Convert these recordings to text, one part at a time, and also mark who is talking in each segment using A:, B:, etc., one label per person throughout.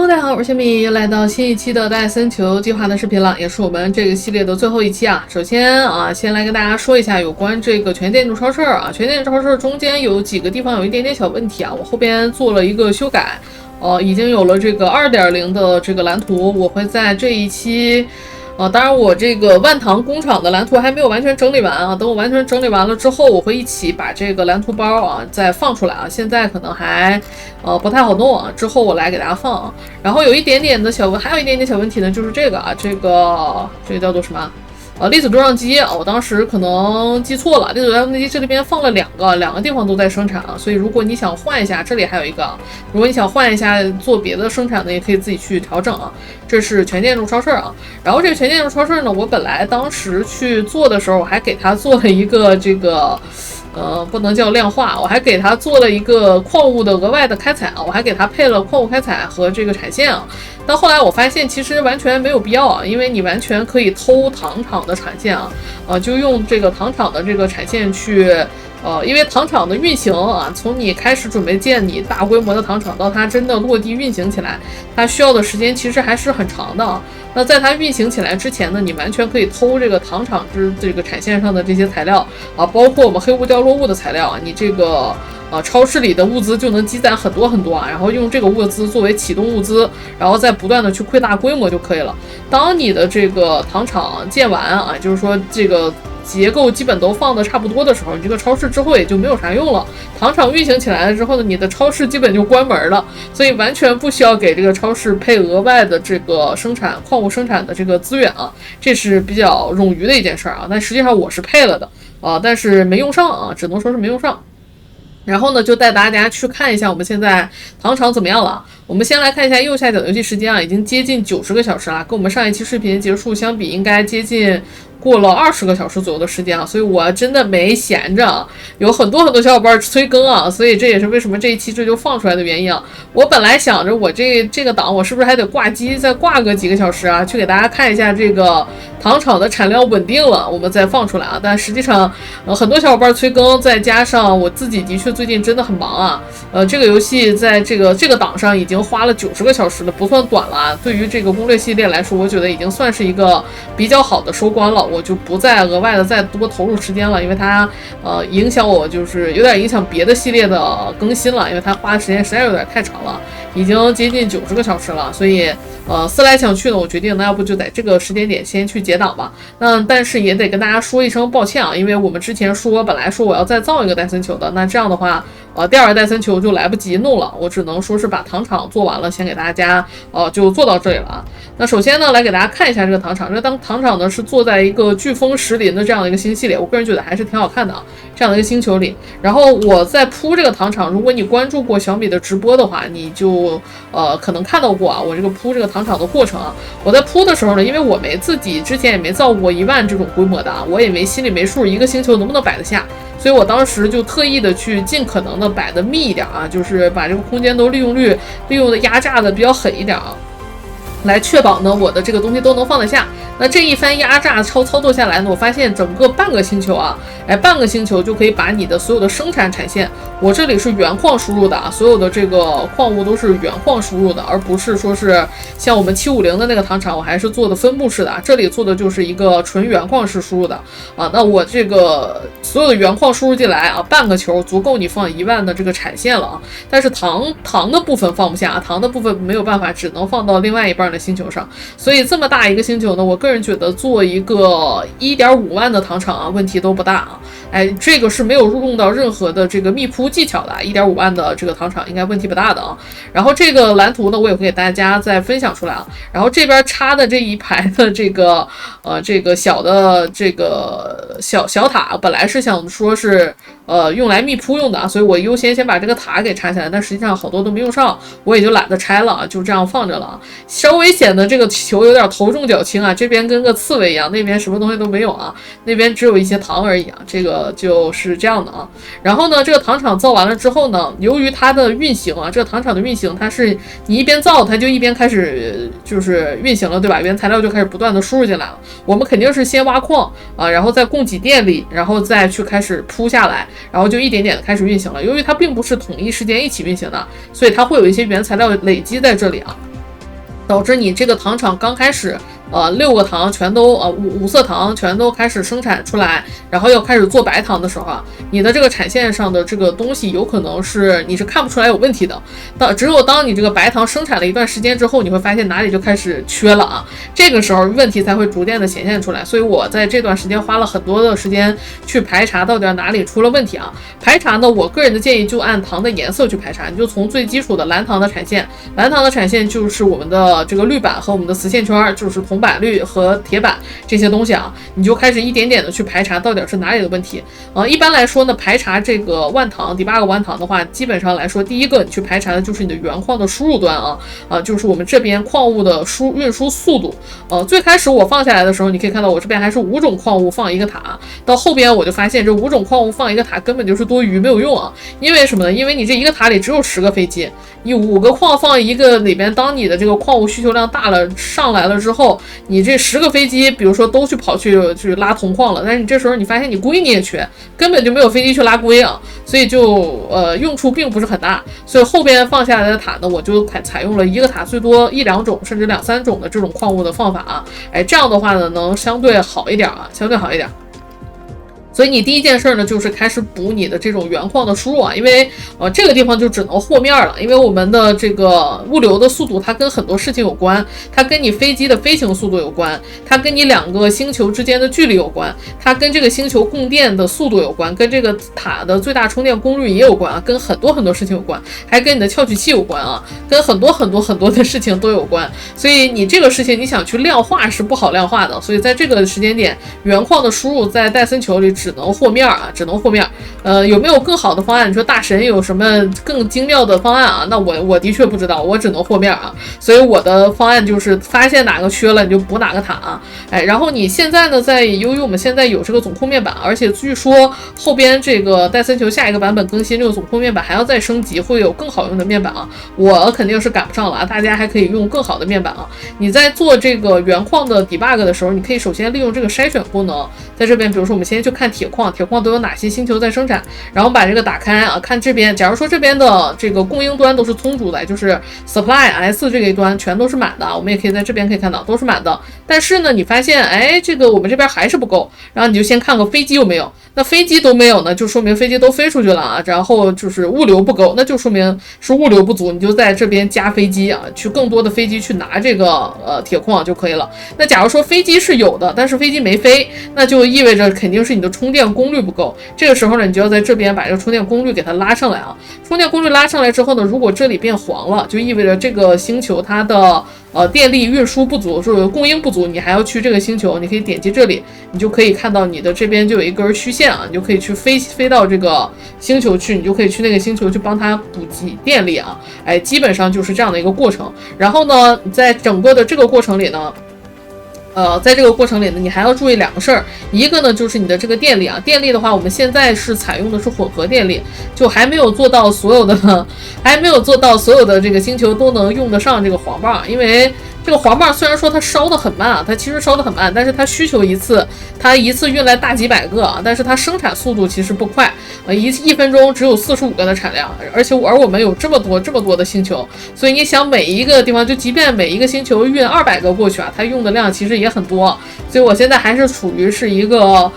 A: Hello， 大家好，我是小米，又来到新一期的戴森球计划的视频了，也是我们这个系列的最后一期啊。首先先来跟大家说一下有关这个全建筑超市啊，全建筑超市中间有几个地方有一点点小问题啊，我后边做了一个修改，已经有了这个 2.0 的这个蓝图，我会在这一期。当然我这个万唐工厂的蓝图还没有完全整理完啊，等我完全整理完了之后，我会一起把这个蓝图包啊再放出来啊，现在可能还不太好弄啊，之后我来给大家放啊。然后有一点点的还有一点点小问题呢，就是这个啊，这个叫做什么？粒子对撞机啊，我当时可能记错了，粒子对撞机这里边放了两个地方都在生产啊，所以如果你想换一下，这里还有一个，如果你想换一下做别的生产的，也可以自己去调整啊。这是全建筑超市啊，然后这个全建筑超市呢，我本来当时去做的时候，我还给它做了一个这个。不能叫量化，我还给它做了一个矿物的额外的开采啊，我还给它配了矿物开采和这个产线啊。但后来我发现其实完全没有必要啊，因为你完全可以偷糖厂的产线啊，就用这个糖厂的这个产线去。因为糖厂的运行啊，从你开始准备建你大规模的糖厂到它真的落地运行起来，它需要的时间其实还是很长的。那在它运行起来之前呢，你完全可以偷这个糖厂这个产线上的这些材料啊，包括我们黑雾掉落物的材料啊，你这个超市里的物资就能积攒很多很多啊，然后用这个物资作为启动物资，然后再不断的去扩大规模就可以了。当你的这个糖厂建完啊，就是说这个结构基本都放的差不多的时候，你这个超市之后也就没有啥用了。糖厂运行起来了之后呢，你的超市基本就关门了，所以完全不需要给这个超市配额外的这个矿物生产的这个资源啊，这是比较冗余的一件事啊。但实际上我是配了的但是没用上啊，只能说是没用上。然后呢，就带大家去看一下我们现在糖厂怎么样了。我们先来看一下右下角的游戏时间啊，已经接近90个小时了，跟我们上一期视频结束相比，应该接近过了20个小时左右的时间啊，所以我真的没闲着，有很多小伙伴催更啊，所以这也是为什么这一期这就放出来的原因啊。我本来想着我这个档我是不是还得挂机再挂个几个小时啊，去给大家看一下这个糖厂的产量稳定了，我们再放出来啊。但实际上很多小伙伴催更，再加上我自己的确最近真的很忙啊，这个游戏在这个档上已经花了90个小时了，不算短了。对于这个攻略系列来说，我觉得已经算是一个比较好的收官了，我就不再额外的再多投入时间了，因为它影响我，就是有点影响别的系列的更新了，因为它花的时间实在有点太长了，已经接近90个小时了，所以思来想去呢，我决定那要不就在这个时间点先去结档吧。但是也得跟大家说一声抱歉啊，因为我们之前本来说我要再造一个戴森球的，那这样的话第二个戴森球就来不及弄了，我只能说是把糖厂做完了，先给大家就做到这里了啊。那首先呢，来给大家看一下这个糖厂，这个糖厂呢是坐在一个飓风石林的这样的一个新系列，我个人觉得还是挺好看的啊，这样的一个星球里。然后我在铺这个糖厂，如果你关注过小米的直播的话，你就可能看到过啊，我这个铺这个糖厂的过程啊。我在铺的时候呢，因为我自己之前也没造过1万这种规模的啊，我也心里没数一个星球能不能摆得下。所以我当时就特意的去尽可能的摆的密一点啊，就是把这个空间都利用的压榨的比较狠一点啊，来确保呢我的这个东西都能放得下。那这一番压榨操作下来呢，我发现整个半个星球啊，半个星球就可以把你的所有的生产产线，我这里是原矿输入的啊，所有的这个矿物都是原矿输入的，而不是说是像我们750的那个糖厂，我还是做的分布式的啊，这里做的就是一个纯原矿式输入的啊。那我这个所有的原矿输入进来啊，半个球足够你放1万的这个产线了啊。但是糖的部分放不下，糖的部分没有办法，只能放到另外一半的星球上。所以这么大一个星球呢，我个人觉得做一个1.5万的糖厂啊，问题都不大啊。这个是没有用到任何的这个密铺技巧的，1.5万的这个糖厂应该问题不大的啊。然后这个蓝图呢，我也会给大家再分享出来啊。然后这边插的这一排的这个小的这个小塔，本来是想说是用来密铺用的啊，所以我优先把这个塔给拆下来，但实际上好多都没用上，我也就懒得拆了啊，就这样放着了啊。稍微显得这个球有点头重脚轻啊，这边跟个刺猬一样，那边什么东西都没有啊，那边只有一些糖而已啊，这个就是这样的啊。然后呢，这个糖厂造完了之后呢，由于它的运行啊，这个糖厂的运行，它是你一边造它就一边开始就是运行了，对吧？原材料就开始不断的输入进来了。我们肯定是先挖矿啊，然后再供给电力，然后再去开始铺下来，然后就一点点的开始运行了。由于它并不是统一时间一起运行的，所以它会有一些原材料累积在这里啊。导致你这个糖厂刚开始6个糖全都五色糖全都开始生产出来，然后要开始做白糖的时候啊，你的这个产线上的这个东西有可能是你是看不出来有问题的。只有当你这个白糖生产了一段时间之后，你会发现哪里就开始缺了啊，这个时候问题才会逐渐的显现出来。所以我在这段时间花了很多的时间去排查到底哪里出了问题啊。排查呢，我个人的建议就按糖的颜色去排查，你就从最基础的蓝糖的产线，蓝糖的产线就是我们的这个绿板和我们的磁线圈，就是铜板绿和铁板这些东西啊，你就开始一点点的去排查到底是哪里的问题。一般来说呢，排查这个万糖debug万糖的话，基本上来说，第一个你去排查的就是你的原矿的输入端就是我们这边矿物的运输速度。最开始我放下来的时候，你可以看到我这边还是5种矿物放一个塔，到后边我就发现这5种矿物放一个塔根本就是多余，没有用啊。因为什么呢？因为你这一个塔里只有10个飞机，你5个矿放一个里边，当你的这个矿物需求量大了上来了之后，你这10个飞机，比如说都跑去拉铜矿了，但是你这时候你发现你硅你也缺，根本就没有飞机去拉硅啊，所以就用处并不是很大。所以后边放下来的塔呢，我就采用了一个塔最多1、2种甚至2、3种的这种矿物的方法啊，这样的话呢能相对好一点啊，相对好一点。所以你第一件事呢，就是开始补你的这种原矿的输入啊，因为这个地方就只能和面了，因为我们的这个物流的速度它跟很多事情有关，它跟你飞机的飞行速度有关，它跟你2个星球之间的距离有关，它跟这个星球供电的速度有关，跟这个塔的最大充电功率也有关啊，跟很多很多事情有关，还跟你的翘取器有关啊，跟很多很多很多的事情都有关。所以你这个事情你想去量化是不好量化的，所以在这个时间点，原矿的输入在戴森球里只能和面啊，只能和面。有没有更好的方案？你说大神有什么更精妙的方案啊？那我的确不知道，我只能和面啊。所以我的方案就是发现哪个缺了你就补哪个塔啊。然后你现在呢，由于我们现在有这个总控面板，而且据说后边这个戴森球下一个版本更新，这个总控面板还要再升级，会有更好用的面板啊。我肯定是赶不上了啊，大家还可以用更好的面板啊。你在做这个原矿的 debug 的时候，你可以首先利用这个筛选功能，在这边比如说我们先去看铁矿都有哪些星球在生产，然后把这个打开啊，看这边，假如说这边的这个供应端都是充足的，就是 supply S 这个一端全都是满的，我们也可以在这边可以看到都是满的。但是呢，你发现这个我们这边还是不够，然后你就先看个飞机有没有，那飞机都没有呢，就说明飞机都飞出去了啊，然后就是物流不够，那就说明是物流不足，你就在这边加飞机啊，去更多的飞机去拿这个铁矿就可以了。那假如说飞机是有的，但是飞机没飞，那就意味着肯定是你的充电功率不够。这个时候呢，你就要在这边把这个充电功率给它拉上来啊。充电功率拉上来之后呢，如果这里变黄了，就意味着这个星球它的电力运输不足，是供应不足，你还要去这个星球，你可以点击这里，你就可以看到你的这边就有一根虚线啊，你就可以去飞到这个星球去，你就可以去那个星球去帮它补给电力啊。基本上就是这样的一个过程。然后呢，在整个的这个过程里呢，在这个过程里呢，你还要注意2个事儿。一个呢，就是你的这个电力啊，电力的话，我们现在是采用的是混合电力，就还没有做到所有的这个星球都能用得上这个黄棒，因为这个黄棒虽然说它烧得很慢啊，它其实烧得很慢，但是它需求它一次运来大几百个啊，但是它生产速度其实不快，1分钟只有45个的产量，而我们有这么多的星球，所以你想每一个地方，就即便每一个星球运200个过去啊，它用的量其实也很多，所以我现在还是处于是一个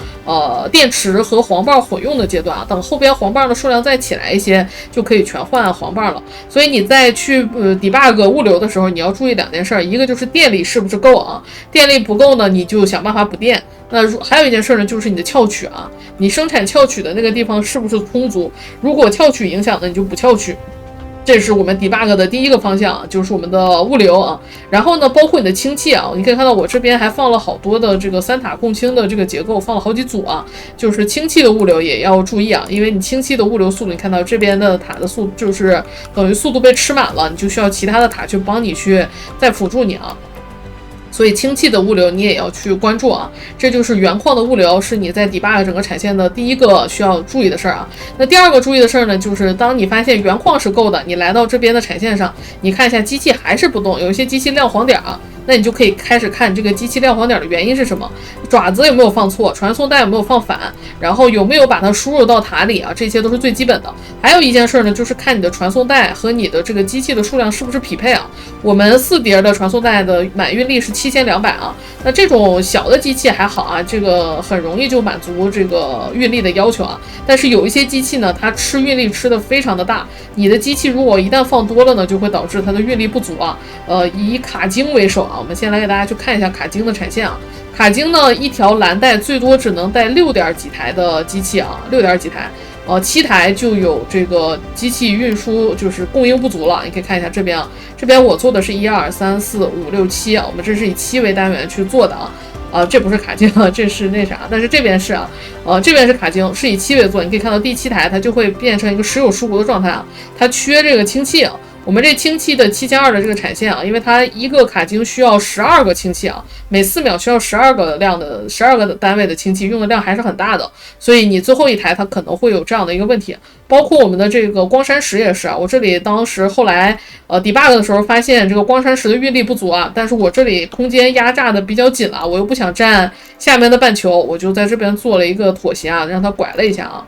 A: 电池和黄棒混用的阶段啊，等后边黄棒的数量再起来一些，就可以全换黄棒了。所以你在去debug 物流的时候，你要注意2件事，一个就是电力是不是够啊，电力不够呢，你就想办法补电。那还有一件事呢，就是你的翘取啊，你生产翘取的那个地方是不是充足？如果翘取影响呢，你就补翘取。这是我们 debug 的第一个方向，就是我们的物流啊。然后呢，包括你的氢气啊，你可以看到我这边还放了好多的这个3塔共氢的这个结构，放了好几组啊。就是氢气的物流也要注意啊，因为你氢气的物流速度，你看到这边的塔的速度就是等于速度被吃满了，你就需要其他的塔去帮你去再辅助你啊。所以氢气的物流你也要去关注啊，这就是原矿的物流，是你在 debug 整个产线的第一个需要注意的事儿啊。那第二个注意的事儿呢，就是当你发现原矿是够的，你来到这边的产线上，你看一下机器还是不动，有一些机器亮黄点啊，那你就可以开始看这个机器亮黄点的原因是什么，爪子有没有放错，传送带有没有放反，然后有没有把它输入到塔里啊，这些都是最基本的。还有一件事呢，就是看你的传送带和你的这个机器的数量是不是匹配啊。我们4碟的传送带的满运力是7200啊，那这种小的机器还好啊，这个很容易就满足这个运力的要求啊。但是有一些机器呢，它吃运力吃的非常的大，你的机器如果一旦放多了呢，就会导致它的运力不足啊。以卡晶为首啊，我们先来给大家去看一下卡晶的产线啊。卡晶呢，一条蓝带最多只能带6点几台的机器啊，6点几台。7台就有这个机器运输就是供应不足了。你可以看一下这边啊，这边我做的是1、2、3、4、5、6、7啊，我们这是以7为单元去做的啊。这不是卡晶啊，这是那啥，但是这边是啊，这边是卡晶，是以7为做。你可以看到第7台它就会变成一个时有时无的状态啊，它缺这个氢气啊。我们这氢气的7200的这个产线啊，因为它一个卡晶需要12个氢气啊，每4秒需要12个单位的氢气，用的量还是很大的，所以你最后一台它可能会有这样的一个问题。包括我们的这个光栅石也是啊，我这里当时后来debug 的时候发现这个光栅石的运力不足啊，但是我这里空间压榨的比较紧了，我又不想占下面的半球，我就在这边做了一个妥协啊，让它拐了一下啊。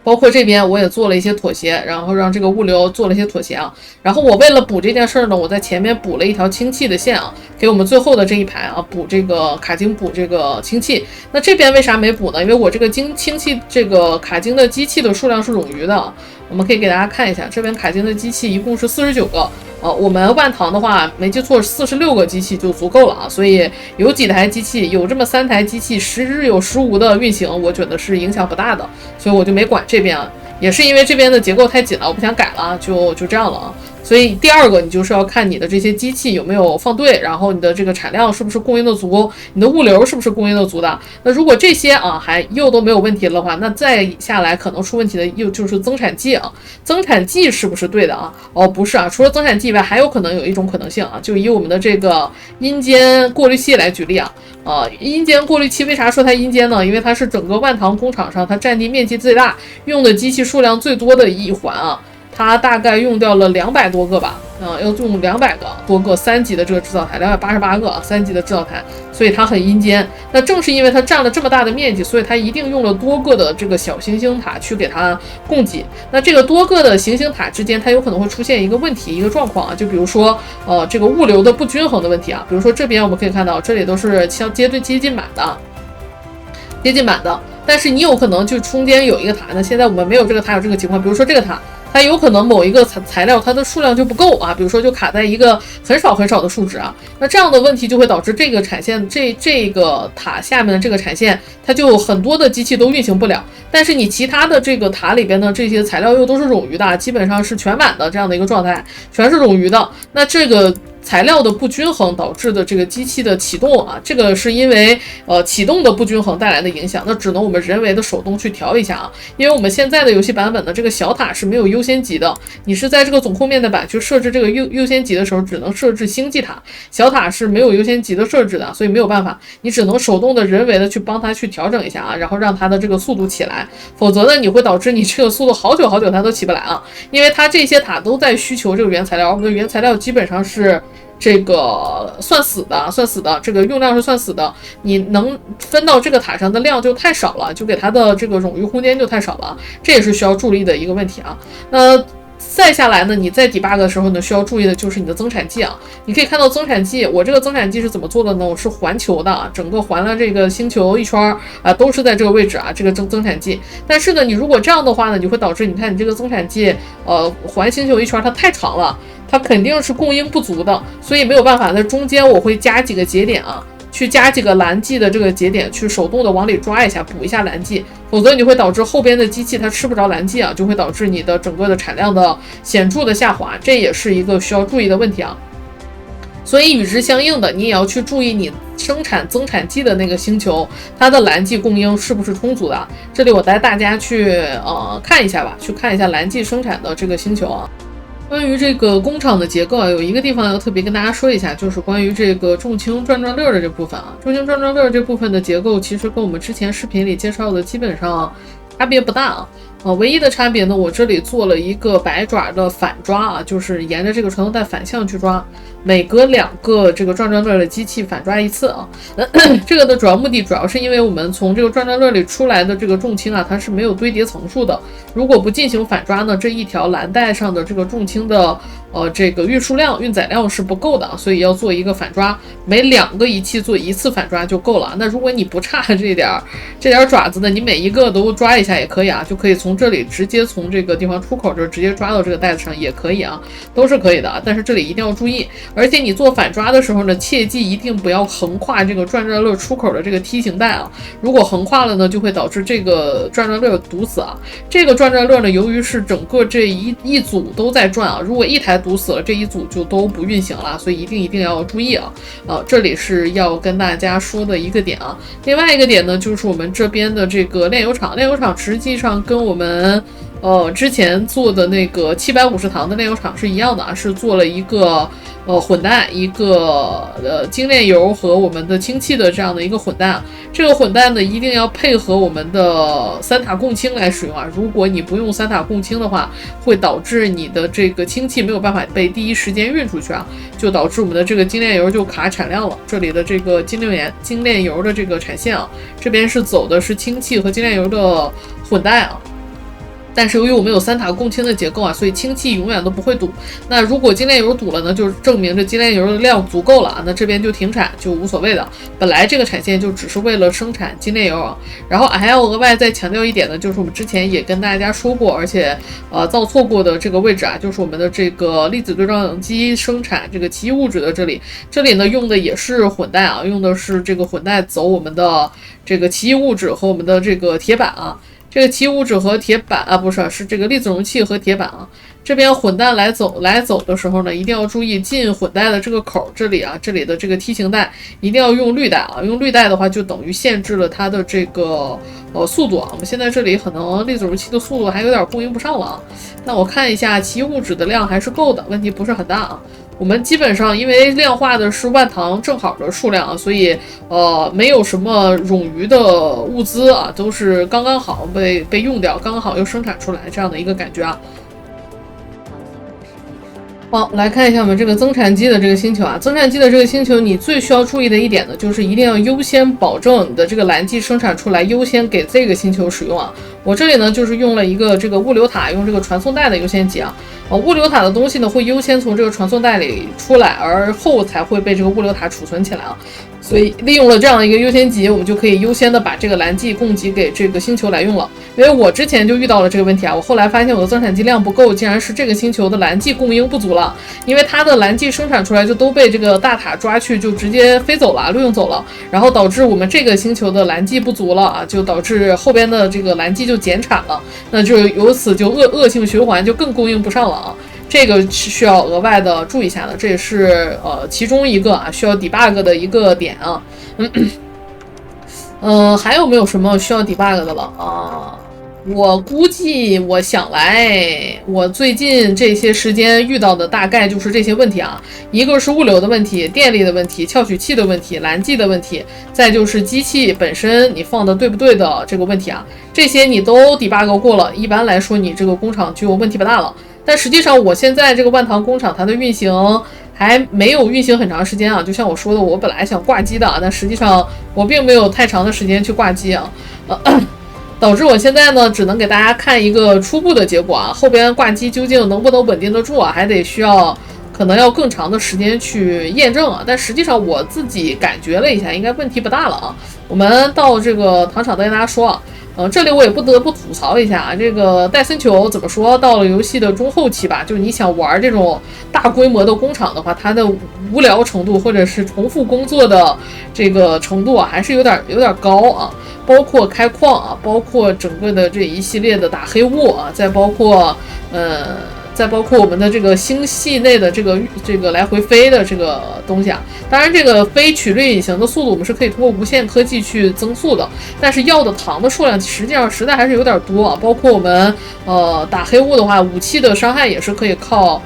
A: 包括这边我也做了一些妥协，然后让这个物流做了一些妥协啊。然后我为了补这件事呢，我在前面补了一条氢气的线啊，给我们最后的这一排啊补这个卡晶补这个氢气。那这边为啥没补呢？因为我这个氢气这个卡晶的机器的数量是冗余的。我们可以给大家看一下，这边卡晶的机器一共是49个。我们万唐的话没记错46个机器就足够了啊，所以有几台机器，有这么3台机器时有时无的运行，我觉得是影响不大的，所以我就没管这边啊，也是因为这边的结构太紧了，我不想改了，就这样了啊。所以第二个，你就是要看你的这些机器有没有放对，然后你的这个产量是不是供应的足，你的物流是不是供应的足的。那如果这些还又都没有问题的话，那再下来可能出问题的又就是增产剂啊，增产剂是不是对的啊？不是啊，除了增产剂以外，还有可能有一种可能性啊，就以我们的这个阴间过滤器来举例啊。阴间过滤器为啥说它阴间呢？因为它是整个万唐工厂上它占地面积最大、用的机器数量最多的一环啊。它大概用掉了200多个吧，要用200多个3级的这个制造台，288个3级的制造台，所以它很阴间。那正是因为它占了这么大的面积，所以它一定用了多个的这个小行星塔去给它供给。那这个多个的行星塔之间，它有可能会出现一个问题，一个状况啊，就比如说这个物流的不均衡的问题啊。比如说这边我们可以看到，这里都是接近满的，但是你有可能就中间有一个塔，那现在我们没有这个塔有这个情况，比如说这个塔。它有可能某一个材料它的数量就不够啊，比如说就卡在一个很少的数值啊，那这样的问题就会导致这个产线这个塔下面的这个产线，它就很多的机器都运行不了。但是你其他的这个塔里边的这些材料又都是冗余的，基本上是全满的这样的一个状态，全是冗余的。那这个材料的不均衡导致的这个机器的启动啊，这个是因为启动的不均衡带来的影响，那只能我们人为的手动去调一下啊。因为我们现在的游戏版本的这个小塔是没有优先级的，你是在这个总控面的板去设置这个优先级的时候，只能设置星际塔，小塔是没有优先级的设置的，所以没有办法，你只能手动的人为的去帮它去调整一下啊，然后让它的这个速度起来，否则呢你会导致你这个速度好久它都起不来啊，因为它这些塔都在需求这个原材料，我们的原材料基本上是这个算死的，这个用量是算死的，你能分到这个塔上的量就太少了，就给它的这个冗余空间就太少了，这也是需要注意的一个问题啊。那再下来呢，你在 debug 的时候呢，需要注意的就是你的增产剂啊。你可以看到增产剂，我这个增产剂是怎么做的呢？我是环球的，整个环了这个星球一圈啊，都是在这个位置啊，这个增产剂。但是呢，你如果这样的话呢，你会导致你看你这个增产剂，环星球一圈它太长了。它肯定是供应不足的，所以没有办法在中间我会加几个节点啊，去加几个蓝剂的这个节点，去手动的往里抓一下，补一下蓝剂，否则你会导致后边的机器它吃不着蓝剂啊，就会导致你的整个的产量的显著的下滑，这也是一个需要注意的问题啊。所以与之相应的，你也要去注意你生产增产剂的那个星球，它的蓝剂供应是不是充足的。这里我带大家去看一下吧，去看一下蓝剂生产的这个星球啊。关于这个工厂的结构啊，有一个地方要特别跟大家说一下，就是关于这个重氢转转粒的这部分啊。重氢转转粒这部分的结构其实跟我们之前视频里介绍的基本上差别不大啊。唯一的差别呢，我这里做了一个白爪的反抓啊，就是沿着这个传送带反向去抓，每隔2个这个转转乐的机器反抓一次啊。这个的主要目的主要是因为我们从这个转转乐里出来的这个重氢啊，它是没有堆叠层数的，如果不进行反抓呢，这一条蓝带上的这个重氢的这个运输量、运载量是不够的，所以要做一个反抓，每2个仪器做1次反抓就够了。那如果你不差这点爪子呢，你每一个都抓一下也可以啊，就可以从这里直接从这个地方出口这直接抓到这个带子上也可以啊，都是可以的啊。但是这里一定要注意，而且你做反抓的时候呢，切记一定不要横跨这个转转乐出口的这个梯形带啊，如果横跨了呢，就会导致这个转转乐堵死啊。这个转转乐呢，由于是整个这一组都在转啊，如果一台堵死了，这一组就都不运行了，所以一定要注意啊。这里是要跟大家说的一个点啊。另外一个点呢，就是我们这边的这个炼油厂实际上跟我们之前做的那个750糖的炼油厂是一样的啊，是做了一个混蛋，一个精炼油和我们的氢气的这样的一个混蛋。这个混蛋呢，一定要配合我们的3塔共氢来使用啊。如果你不用3塔共氢的话，会导致你的这个氢气没有办法被第一时间运出去啊，就导致我们的这个精炼油就卡产量了。这里的这个精炼油的这个产线啊，这边是走的是氢气和精炼油的混蛋啊。但是由于我们有3塔共氢的结构啊，所以氢气永远都不会堵。那如果精炼油堵了呢，就证明这精炼油的量足够了啊，那这边就停产就无所谓的。本来这个产线就只是为了生产精炼油啊。然后还要额外再强调一点呢，就是我们之前也跟大家说过，而且造错过的这个位置啊，就是我们的这个粒子对撞机生产这个奇异物质的这里呢用的也是混蛋啊，用的是这个混蛋走我们的这个奇异物质和我们的这个铁板啊。这个奇异物质和铁板啊，不是，是这个粒子容器和铁板啊。这边混蛋来走的时候呢，一定要注意进混带的这个口这里啊，这里的这个梯形带一定要用绿带啊，用绿带的话就等于限制了它的这个速度啊。我们现在这里可能粒子容器的速度还有点供应不上了啊。那我看一下奇异物质的量还是够的，问题不是很大啊。我们基本上因为量化的是万糖正好的数量啊，所以没有什么冗余的物资啊，都是刚刚好被用掉，刚刚好又生产出来这样的一个感觉啊。好，来看一下我们这个增产机的这个星球啊，增产机的这个星球，你最需要注意的一点呢，就是一定要优先保证你的这个蓝剂生产出来，优先给这个星球使用啊。我这里呢就是用了一个这个物流塔，用这个传送带的优先级啊。物流塔的东西呢会优先从这个传送带里出来，而后才会被这个物流塔储存起来啊。所以利用了这样的一个优先级，我们就可以优先的把这个蓝剂供给给这个星球来用了。因为我之前就遇到了这个问题啊，我后来发现我的增产剂量不够，竟然是这个星球的蓝剂供应不足了，因为它的蓝剂生产出来就都被这个大塔抓去，就直接飞走了，利用走了，然后导致我们这个星球的蓝剂不足了啊，就导致后边的这个蓝剂就减产了，那就由此就恶性循环，就更供应不上了啊。这个是需要额外的注意一下的，这也是其中一个啊需要 debug 的一个点啊。还有没有什么需要 debug 的了啊？我估计我想来，我最近这些时间遇到的大概就是这些问题啊，一个是物流的问题、电力的问题、翘取器的问题、蓝剂的问题，再就是机器本身你放的对不对的这个问题啊，这些你都 debug 过了，一般来说你这个工厂就问题不大了。但实际上我现在这个万糖工厂它的运行还没有运行很长时间啊，就像我说的，我本来想挂机的啊，但实际上我并没有太长的时间去挂机啊，导致我现在呢只能给大家看一个初步的结果啊，后边挂机究竟能不能稳定得住啊，还得需要可能要更长的时间去验证啊。但实际上我自己感觉了一下，应该问题不大了啊。我们到这个糖厂再跟大家说啊。这里我也不得不吐槽一下啊，这个戴森球怎么说，到了游戏的中后期吧，就是你想玩这种大规模的工厂的话，它的无聊程度或者是重复工作的这个程度啊，还是有点高啊。包括开矿啊，包括整个的这一系列的打黑雾啊，再包括我们的这个星系内的这个来回飞的这个东西啊，当然这个非曲率隐形的速度我们是可以通过无限科技去增速的，但是要的糖的数量实际上实在还是有点多啊。包括我们打黑雾的话，武器的伤害也是可以靠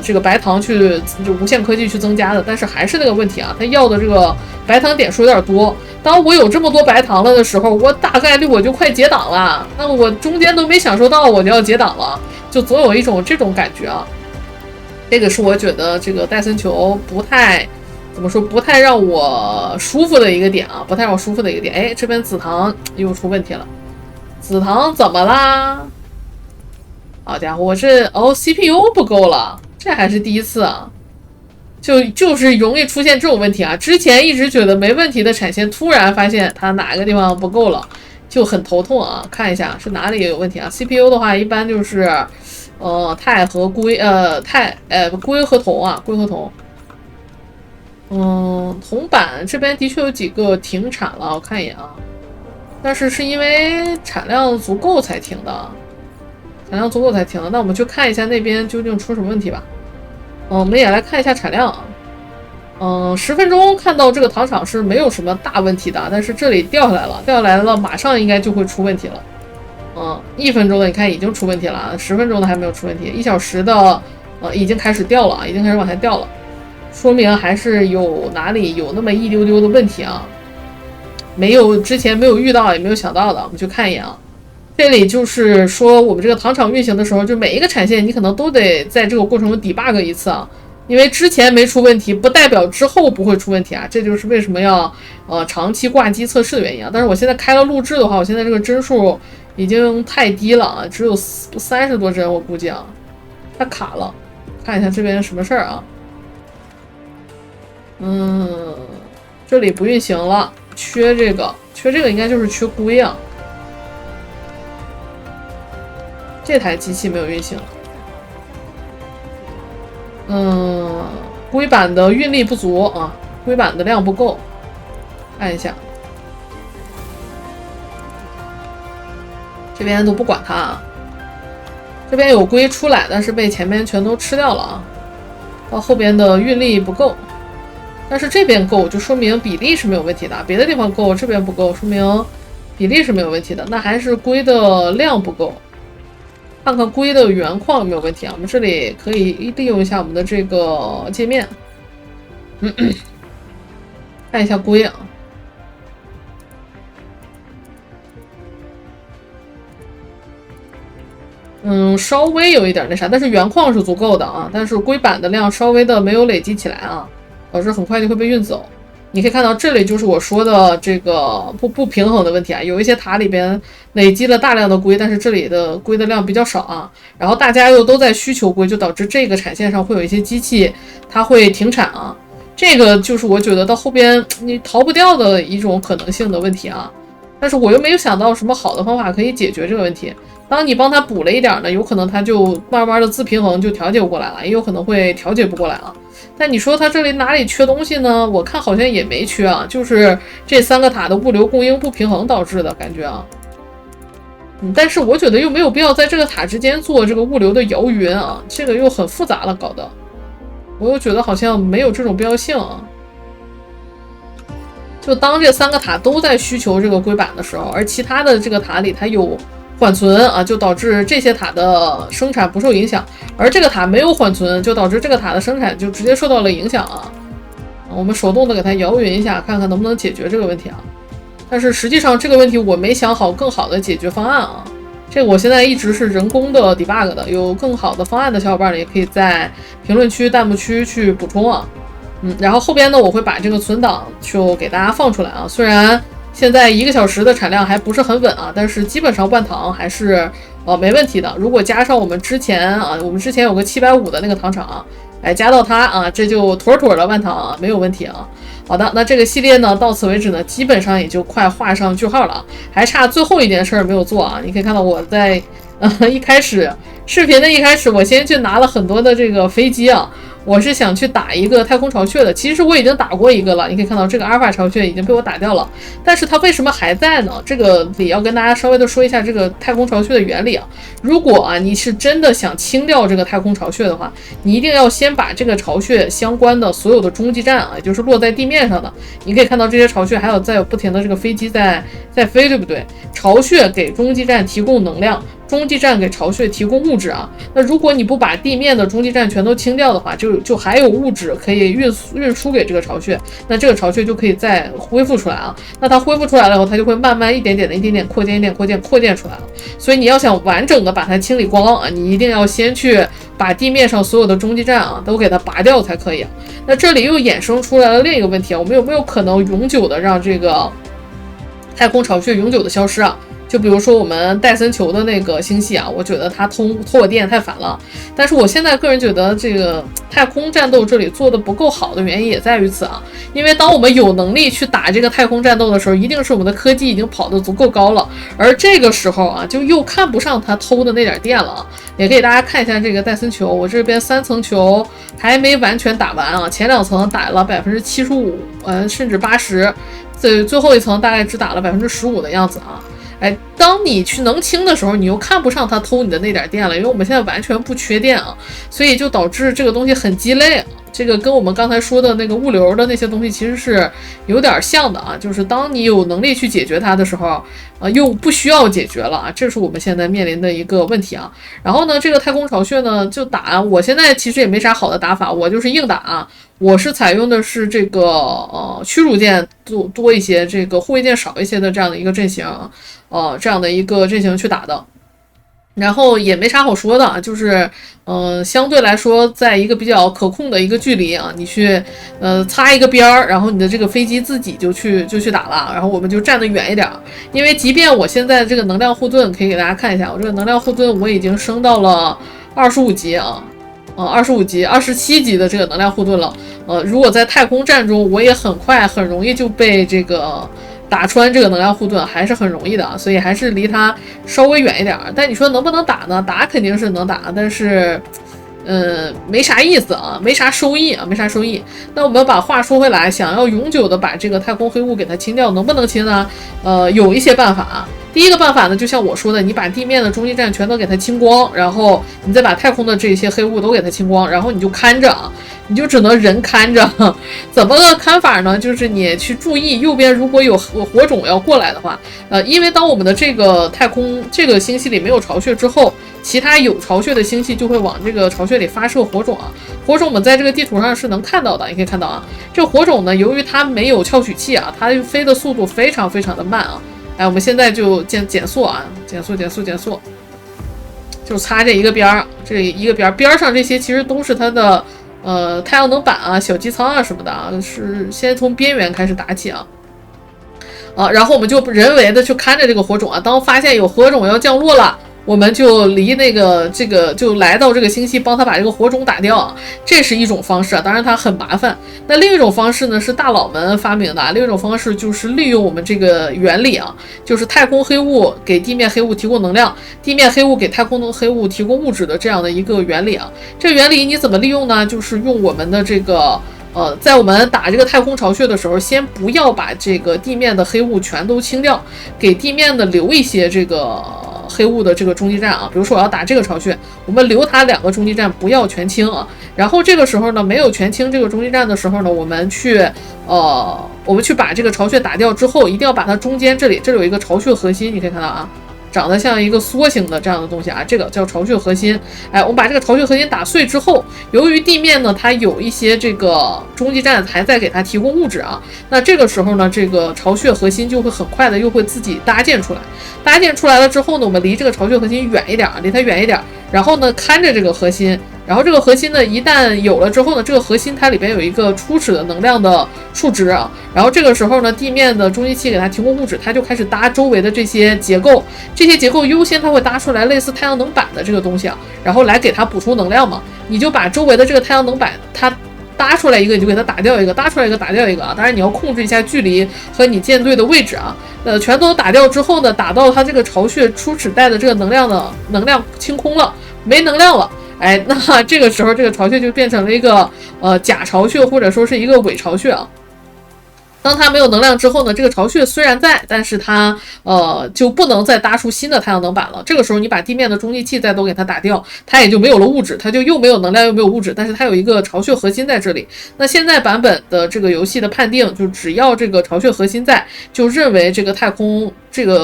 A: 这个白糖去就无限科技去增加的，但是还是那个问题啊，它要的这个白糖点数有点多。当我有这么多白糖了的时候，我大概率我就快结党了。那我中间都没享受到，我就要结党了，就总有一种这种感觉啊。这个是我觉得这个戴森球不太怎么说，不太让我舒服的一个点啊，不太让我舒服的一个点。哎，这边紫糖又出问题了，紫糖怎么啦？好家伙，我这CPU 不够了，这还是第一次啊。就是容易出现这种问题啊！之前一直觉得没问题的产线，突然发现它哪个地方不够了，就很头痛啊！看一下是哪里有问题啊 ？CPU 的话一般就是，钛和硅，硅和铜啊，硅和铜。铜板这边的确有几个停产了，我看一眼啊，但是因为产量足够才停的，产量足够才停的。那我们去看一下那边究竟出什么问题吧。我们也来看一下产量啊。10分钟看到这个糖厂是没有什么大问题的，但是这里掉下来了，马上应该就会出问题了。1分钟的你看已经出问题了，10分钟的还没有出问题，1小时的已经开始掉了，已经开始往下掉了，说明还是有哪里有那么一丢丢的问题啊，之前没有遇到也没有想到的。我们去看一眼啊。这里就是说，我们这个糖厂运行的时候，就每一个产线你可能都得在这个过程中 debug 一次啊，因为之前没出问题，不代表之后不会出问题啊。这就是为什么要长期挂机测试的原因啊。但是我现在开了录制的话，我现在这个帧数已经太低了啊，只有30多帧，我估计啊，它卡了。看一下这边什么事儿啊？这里不运行了，缺这个应该就是缺硅啊。这台机器没有运行，硅板的运力不足啊，硅板的量不够，看一下，这边都不管它啊，这边有硅出来，但是被前面全都吃掉了啊，到后边的运力不够，但是这边够，就说明比例是没有问题的，别的地方够，这边不够，说明比例是没有问题的，那还是硅的量不够。看看硅的原矿有没有问题啊？我们这里可以利用一下我们的这个界面，看一下硅啊。稍微有一点那啥，但是原矿是足够的啊，但是硅板的量稍微的没有累积起来啊，导致很快就会被运走。你可以看到这里就是我说的这个不平衡的问题啊，有一些塔里边累积了大量的硅，但是这里的硅的量比较少啊，然后大家又都在需求硅，就导致这个产线上会有一些机器它会停产啊，这个就是我觉得到后边你逃不掉的一种可能性的问题啊，但是我又没有想到什么好的方法可以解决这个问题。当你帮它补了一点呢，有可能它就慢慢的自平衡就调节过来了，也有可能会调节不过来啊。但你说它这里哪里缺东西呢？我看好像也没缺啊，就是这3个塔的物流供应不平衡导致的感觉啊。但是我觉得又没有必要在这个塔之间做这个物流的摇匀啊，这个又很复杂了搞的，我又觉得好像没有这种必要性啊。就当这3个塔都在需求这个硅板的时候，而其他的这个塔里它有缓存啊，就导致这些塔的生产不受影响，而这个塔没有缓存，就导致这个塔的生产就直接受到了影响啊。我们手动的给它摇匀一下，看看能不能解决这个问题啊。但是实际上这个问题我没想好更好的解决方案啊，这个我现在一直是人工的 debug 的，有更好的方案的小伙伴呢，也可以在评论区、弹幕区去补充啊。然后后边呢，我会把这个存档就给大家放出来啊，虽然现在1个小时的产量还不是很稳啊，但是基本上万糖还是没问题的。如果加上我们之前有个750的那个糖厂，加到它啊，这就妥妥的万糖啊，没有问题啊。好的，那这个系列呢，到此为止呢，基本上也就快画上句号了，还差最后一件事没有做啊。你可以看到我在一开始视频的一开始，我先去拿了很多的这个飞机啊。我是想去打一个太空巢穴的，其实我已经打过一个了，你可以看到这个阿尔法巢穴已经被我打掉了，但是它为什么还在呢？这个里要跟大家稍微的说一下这个太空巢穴的原理啊。如果你是真的想清掉这个太空巢穴的话，你一定要先把这个巢穴相关的所有的中继站啊，也就是落在地面上的，你可以看到这些巢穴还有再有不停的这个飞机在飞，对不对？巢穴给中继站提供能量，中继站给巢穴提供物质啊。那如果你不把地面的中继站全都清掉的话，就还有物质可以运输给这个巢穴，那这个巢穴就可以再恢复出来啊。那它恢复出来了以后，它就会慢慢一点点扩建出来了。所以你要想完整的把它清理光啊，你一定要先去把地面上所有的中继站啊都给它拔掉才可以。那这里又衍生出来了另一个问题啊，我们有没有可能永久的让这个太空巢穴永久的消失啊？就比如说我们戴森球的那个星系啊，我觉得它偷我电太烦了。但是我现在个人觉得这个太空战斗这里做的不够好的原因也在于此啊，因为当我们有能力去打这个太空战斗的时候，一定是我们的科技已经跑得足够高了，而这个时候啊，就又看不上它偷的那点电了啊。也给大家看一下这个戴森球，我这边3层球还没完全打完啊，前2层打了75%，甚至80%，最后一层大概只打了15%的样子啊。哎，当你去能清的时候，你又看不上它偷你的那点电了，因为我们现在完全不缺电啊，所以就导致这个东西很鸡肋。这个跟我们刚才说的那个物流的那些东西其实是有点像的啊，就是当你有能力去解决它的时候，又不需要解决了啊，这是我们现在面临的一个问题啊。然后呢，这个太空巢穴呢就打，我现在其实也没啥好的打法，我就是硬打啊。我是采用的是这个驱逐舰多一些，这个护卫舰少一些的这样的一个阵型，这样的一个阵型去打的。然后也没啥好说的，就是相对来说，在一个比较可控的一个距离啊，你去擦一个边儿，然后你的这个飞机自己就去打了，然后我们就站得远一点。因为即便我现在这个能量护盾可以给大家看一下，我这个能量护盾我已经升到了25级啊，25级、27级的这个能量护盾了。如果在太空战中，我也很容易就被这个打穿这个能量护盾，还是很容易的啊，所以还是离它稍微远一点。但你说能不能打呢？打肯定是能打，但是没啥意思啊，没啥收益。那我们把话说回来，想要永久的把这个太空黑雾给它清掉，能不能清呢？有一些办法啊。第一个办法呢，就像我说的，你把地面的中继站全都给它清光，然后你再把太空的这些黑雾都给它清光，然后你就看着啊，你就只能人看着。怎么个看法呢？就是你去注意右边如果有火种要过来的话，因为当我们的这个太空这个星系里没有巢穴之后，其他有巢穴的星系就会往这个巢穴里发射火种啊。火种我们在这个地图上是能看到的，你可以看到啊，这火种呢，由于它没有翘取器啊，它飞的速度非常的慢啊。哎，我们现在就减速啊，减速，就擦这一个边儿，这一个边上这些其实都是它的太阳能板啊、小机舱啊什么的啊，是先从边缘开始打起啊。然后我们就人为的去看着这个火种啊，当发现有火种要降落了，我们就离这个就来到这个星系，帮他把这个火种打掉啊，这是一种方式啊。当然它很麻烦。那另一种方式呢，是大佬们发明的啊。另一种方式就是利用我们这个原理啊，就是太空黑雾给地面黑雾提供能量，地面黑雾给太空的黑雾提供物质的这样的一个原理啊。这个原理你怎么利用呢？就是用我们的这个在我们打这个太空巢穴的时候，先不要把这个地面的黑雾全都清掉，给地面的留一些这个黑雾的这个中继站啊。比如说我要打这个巢穴，我们留它2个中继站，不要全清啊。然后这个时候呢，没有全清这个中继站的时候呢，我们去把这个巢穴打掉之后，一定要把它中间这里有一个巢穴核心，你可以看到啊，长得像一个梭形的这样的东西啊，这个叫巢穴核心。哎，我们把这个巢穴核心打碎之后，由于地面呢它有一些这个中继站还在给它提供物质啊，那这个时候呢，这个巢穴核心就会很快的又会自己搭建出来。搭建出来了之后呢，我们离这个巢穴核心远一点，离它远一点，然后呢看着这个核心。然后这个核心呢，一旦有了之后呢，这个核心它里边有一个初始的能量的数值啊。然后这个时候呢，地面的中继器给它提供物质，它就开始搭周围的这些结构，这些结构优先它会搭出来类似太阳能板的这个东西啊，然后来给它补充能量嘛。你就把周围的这个太阳能板它搭出来一个，你就给它打掉一个，搭出来一个打掉一个啊。当然你要控制一下距离和你舰队的位置啊。全都打掉之后呢，打到它这个巢穴初始带的这个能量清空了，没能量了。哎，那这个时候这个巢穴就变成了一个假巢穴，或者说是一个伪巢穴啊。当它没有能量之后呢，这个巢穴虽然在，但是它就不能再搭出新的太阳能板了。这个时候你把地面的中继器再都给它打掉，它也就没有了物质，它就又没有能量又没有物质，但是它有一个巢穴核心在这里。那现在版本的这个游戏的判定，就只要这个巢穴核心在，就认为这个太空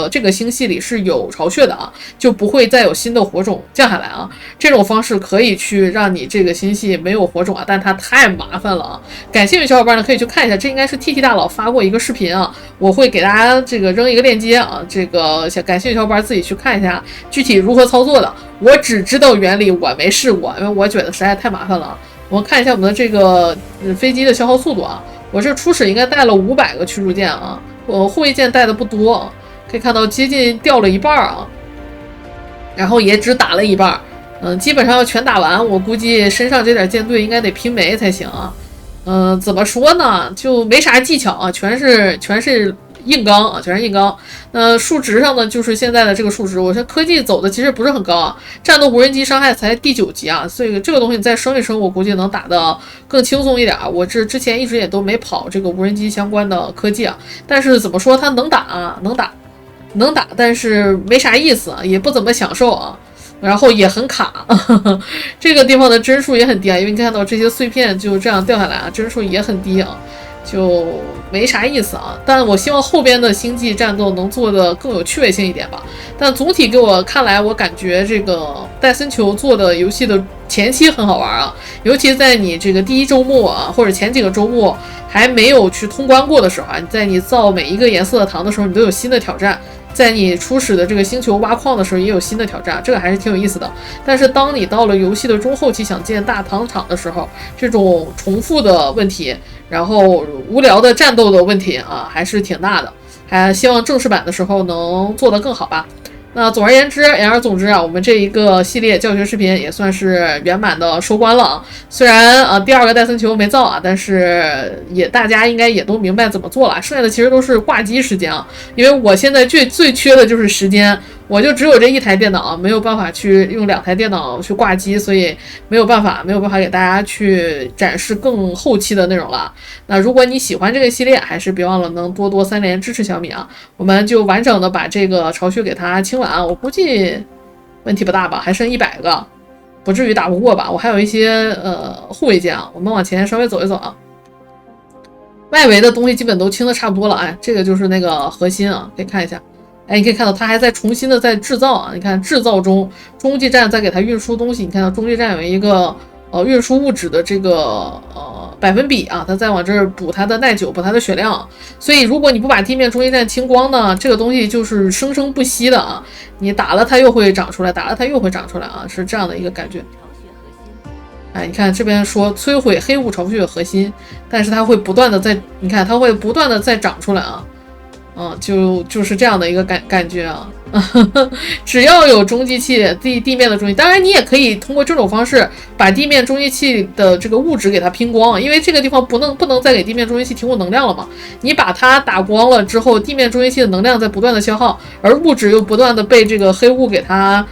A: 这个星系里是有巢穴的啊，就不会再有新的火种降下来啊。这种方式可以去让你这个星系没有火种啊，但它太麻烦了啊。感兴趣的小伙伴呢可以去看一下，这应该是 TT 大佬发过一个视频啊，我会给大家这个扔一个链接啊，这个感兴趣的小伙伴自己去看一下具体如何操作的。我只知道原理，我没试过，因为我觉得实在太麻烦了。我们看一下我们的这个飞机的消耗速度啊，我这初始应该带了500个驱逐舰啊，我护卫舰带的不多啊，可以看到接近掉了一半啊，然后也只打了一半，基本上要全打完，我估计身上这点舰队应该得拼没才行啊。怎么说呢，就没啥技巧啊，全是硬刚啊，全是硬刚。数值上呢，就是现在的这个数值，我说科技走的其实不是很高啊，战斗无人机伤害才第9级啊，所以这个东西你再升一升，我估计能打得更轻松一点。我之前一直也都没跑这个无人机相关的科技啊，但是怎么说它能打啊，能打，但是没啥意思啊，也不怎么享受啊。然后也很卡，这个地方的帧数也很低啊，因为你看到这些碎片就这样掉下来啊，帧数也很低啊，就没啥意思啊。但我希望后边的星际战斗能做的更有趣味性一点吧。但总体给我看来，我感觉这个戴森球做的游戏的前期很好玩啊，尤其在你这个第1周末啊，或者前几个周末还没有去通关过的时候啊，在你造每一个颜色的糖的时候，你都有新的挑战。在你初始的这个星球挖矿的时候也有新的挑战，这个还是挺有意思的。但是当你到了游戏的中后期想建大糖厂的时候，这种重复的问题，然后无聊的战斗的问题啊，还是挺大的。还希望正式版的时候能做得更好吧。那总而言之，言而总之啊，我们这一个系列教学视频也算是圆满的收官了啊。虽然第2个戴森球没造啊，但是大家应该也都明白怎么做了。剩下的其实都是挂机时间啊，因为我现在最缺的就是时间，我就只有这1台电脑，没有办法去用2台电脑去挂机，所以没有办法给大家去展示更后期的内容了。那如果你喜欢这个系列，还是别忘了能多3连支持小米啊，我们就完整的把这个巢穴给它清完啊，我估计问题不大吧，还剩100个，不至于打不过吧。我还有一些护卫舰啊，我们往前稍微走一走啊，外围的东西基本都清的差不多了。哎，这个就是那个核心啊，可以看一下。哎，你可以看到它还在重新的在制造啊，你看制造中，中继站在给它运输东西，你看到中继站有一个运输物质的这个百分比啊，它再往这儿补它的耐久，补它的血量。所以如果你不把地面中继站清光呢，这个东西就是生生不息的啊，你打了它又会长出来，打了它又会长出来啊，是这样的一个感觉。哎，你看这边说摧毁黑雾巢穴核心，但是它会不断的在，你看它会不断的再长出来啊。就是这样的一个感觉啊，只要有中继器地面的中继，当然你也可以通过这种方式把地面中继器的这个物质给它拼光，因为这个地方不能再给地面中继器提供能量了嘛。你把它打光了之后，地面中继器的能量在不断的消耗，而物质又不断的被这个黑雾给它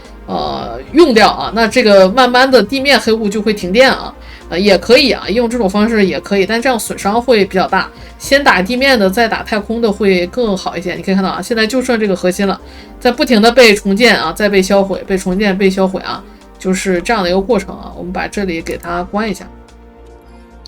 A: 用掉啊，那这个慢慢的地面黑雾就会停电啊。也可以啊，用这种方式也可以，但这样损伤会比较大。先打地面的，再打太空的会更好一些。你可以看到啊，现在就剩这个核心了，在不停的被重建啊，再被销毁，被重建，被销毁啊，就是这样的一个过程啊。我们把这里给它关一下，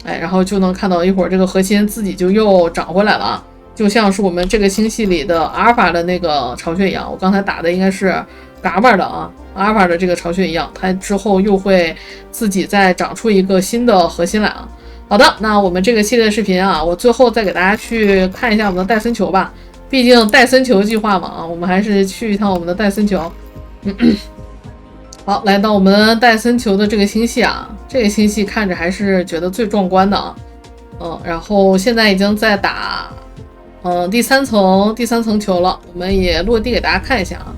A: 哎，然后就能看到一会儿这个核心自己就又长回来了啊，就像是我们这个星系里的阿尔法的那个巢穴一样。我刚才打的应该是伽马的啊。阿尔法的这个巢穴一样，它之后又会自己再长出一个新的核心来啊。好的，那我们这个系列视频啊，我最后再给大家去看一下我们的戴森球吧，毕竟戴森球计划嘛啊，我们还是去一趟我们的戴森球。好，来到我们戴森球的这个星系啊，这个星系看着还是觉得最壮观的啊。然后现在已经在打第三层球了，我们也落地给大家看一下啊。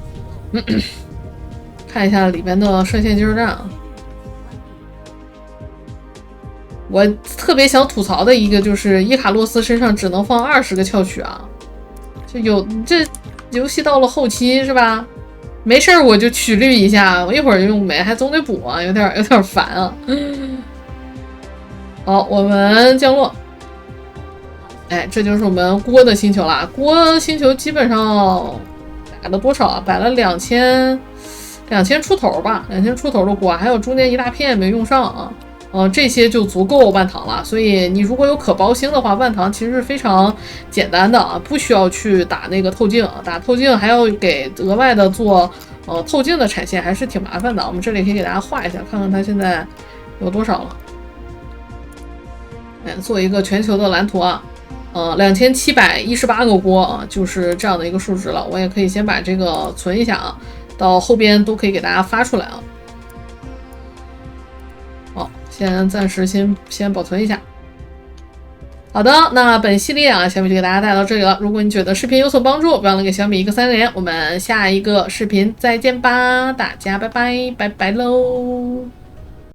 A: 看一下里面的射线接收站啊，我特别想吐槽的一个就是伊卡洛斯身上只能放20个翘曲啊，就有这游戏到了后期是吧？没事我就曲率一下，我一会儿就用没，还总得补啊，有点烦啊。好，我们降落。哎，这就是我们郭的星球啦。郭星球基本上摆了多少啊？摆了2000出头吧，2000出头的锅，还有中间一大片没用上啊。这些就足够万糖了。所以你如果有可包星的话，万糖其实是非常简单的啊，不需要去打那个透镜，打透镜还要给额外的做透镜的产线，还是挺麻烦的。我们这里可以给大家画一下，看看它现在有多少了。做一个全球的蓝图啊。2718个锅啊，就是这样的一个数值了。我也可以先把这个存一下啊，到后边都可以给大家发出来啊。好，暂时先保存一下。好的，那本系列啊，小米就给大家带到这里了。如果你觉得视频有所帮助，不要忘了给小米一个3连。我们下一个视频再见吧，大家拜拜，拜拜喽。